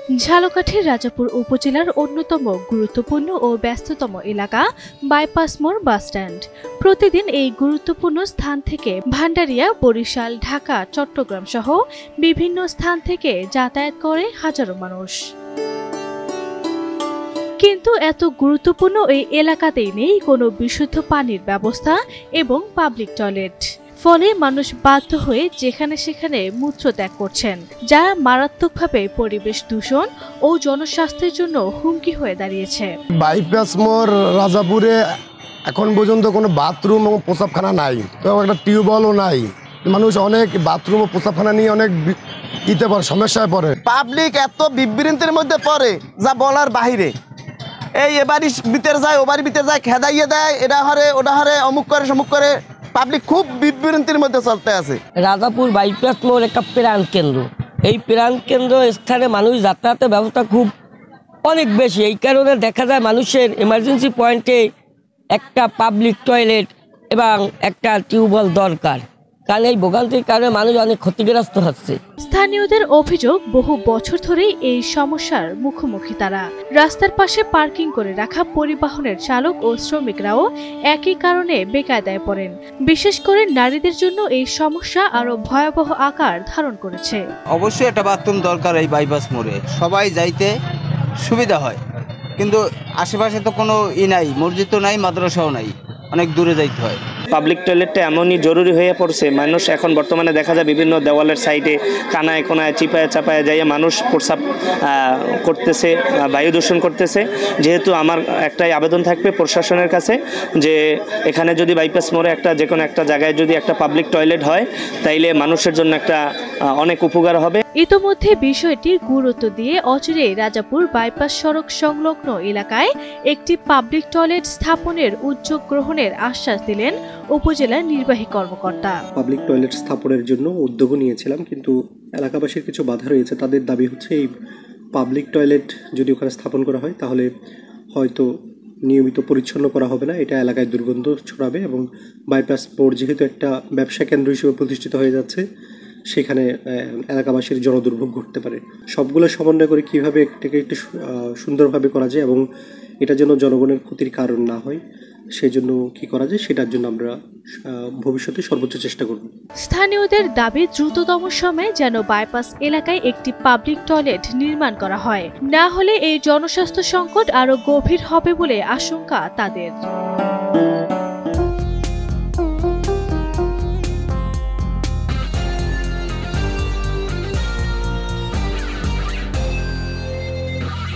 ঝালকাঠির রাজাপুর উপজেলার অন্যতম গুরুত্বপূর্ণ ও ব্যস্ততম এলাকা বাইপাস মোড় বাসস্ট্যান্ড। প্রতিদিন এই গুরুত্বপূর্ণ স্থান থেকে ভান্ডারিয়া, বরিশাল, ঢাকা, চট্টগ্রাম সহ বিভিন্ন স্থান থেকে যাতায়াত করে হাজারো মানুষ। কিন্তু এত গুরুত্বপূর্ণ এই এলাকাতেই নেই কোনো বিশুদ্ধ পানির ব্যবস্থা এবং পাবলিক টয়লেট। ফলে মানুষ বাধ্য হয়ে যেখানে সেখানে মূত্রত্যাগ করছেন, যা মারাত্মকভাবে পরিবেশ দূষণ ও জনস্বাস্থ্যের জন্য হুমকি হয়ে দাঁড়িয়েছে। বাইপাস মোড় রাজাপুরে এখন পর্যন্ত কোনো বাথরুম এবং প্রসাবখানা নাই, এবং একটা টিউবওয়েলও নাই। মানুষ অনেক বাথরুম ও প্রসাবখানা নিয়ে অনেক সমস্যায় পড়ে। পাবলিক এত বিভ্রান্তির মধ্যে পড়ে যা বলার বাহিরে। এবারই ভিতরে যায়, ওবারই ভিতরে যায়, খেদাইয়ে দেয়, এটা হারে ওটা হারে, অমুক করে সমুক করে। পাবলিক খুব বিভ্রান্তির মধ্যে চলতে আছে। রাজাপুর বাইপাস মোড় একটা প্রাণ কেন্দ্র। এই প্রাণ কেন্দ্র স্থানে মানুষ যাতায়াতের ব্যবস্থা খুব অনেক বেশি। এই কারণে দেখা যায় মানুষের এমার্জেন্সি পয়েন্টে একটা পাবলিক টয়লেট এবং একটা টিউবওয়েল দরকার, কারণ এই ভোগান্তির কারণে মানুষ অনেক ক্ষতিগ্রস্ত হচ্ছে। স্থানীয়দের অভিযোগ, বহু বছর ধরেই এই সমস্যার মুখোমুখি তারা। রাস্তার পাশে পার্কিং করে রাখা পরিবহনের চালক ও শ্রমিকরাও একই কারণে বেকায়দায় পড়েন। বিশেষ করে নারীদের জন্য এই সমস্যা আরো ভয়াবহ আকার ধারণ করেছে। অবশ্যই একটা বাথরুম দরকার এই বাইপাস মোড়ে, সবাই যাইতে সুবিধা হয়, কিন্তু আশেপাশে তো কোনো নাই, মসজিদ তো নাই, মাদ্রাসাও নাই, অনেক দূরে যাইতে হয়। পাবলিক টয়লেটটা এমনই জরুরি হয়ে পড়ছে, মানুষ এখন বর্তমানে দেখা যায় বিভিন্ন দেওয়ালের সাইডে কানায় কোনায় চিপায় চাপায় যাইয়ে মানুষ প্রস্রাব করতেছে, বায়ু দূষণ করতেছে। যেহেতু আমার একটাই আবেদন থাকবে প্রশাসনের কাছে, যে এখানে যদি বাইপাস মোড়ে যে কোনো একটা জায়গায় যদি একটা পাবলিক টয়লেট হয়, তাইলে মানুষের জন্য একটা অনেক উপকার হবে। ইতোমধ্যে বিষয়টি গুরুত্ব দিয়ে অচিরেই রাজাপুর বাইপাস সড়ক সংলগ্ন এলাকায় একটি পাবলিক টয়লেট স্থাপনের উদ্যোগ গ্রহণের আশ্বাস দিলেন উপজেলার নির্বাহী কর্মকর্তা। পাবলিক টয়লেট স্থাপনের জন্য উদ্যোগও নিয়েছিলাম, কিন্তু এলাকাবাসীর কিছু বাধা রয়েছে। তাদের দাবি হচ্ছে এই পাবলিক টয়লেট যদি ওখানে স্থাপন করা হয় তাহলে হয়তো নিয়মিত পরিচ্ছন্ন করা হবে না, এটা এলাকায় দুর্গন্ধ ছড়াবে, এবং বাইপাস মোড় যেহেতু একটা ব্যবসা কেন্দ্র হিসেবে প্রতিষ্ঠিত হয়ে যাচ্ছে, সেখানে এলাকাবাসীর জনদুর্ভোগ ঘটতে পারে। সবগুলো সমন্বয় করে কীভাবে এটাকে একটু সুন্দরভাবে করা যায় এবং এটা যেন জনগণের ক্ষতির কারণ না হয়, সেই জন্য কী করা যায় সেটার জন্য আমরা ভবিষ্যতে সর্বোচ্চ চেষ্টা করব। স্থানীয়দের দাবি, দ্রুততম সময়ে যেন বাইপাস এলাকায় একটি পাবলিক টয়লেট নির্মাণ করা হয়, না হলে এই জনস্বাস্থ্য সংকট আরো গভীর হবে বলে আশঙ্কা তাদের।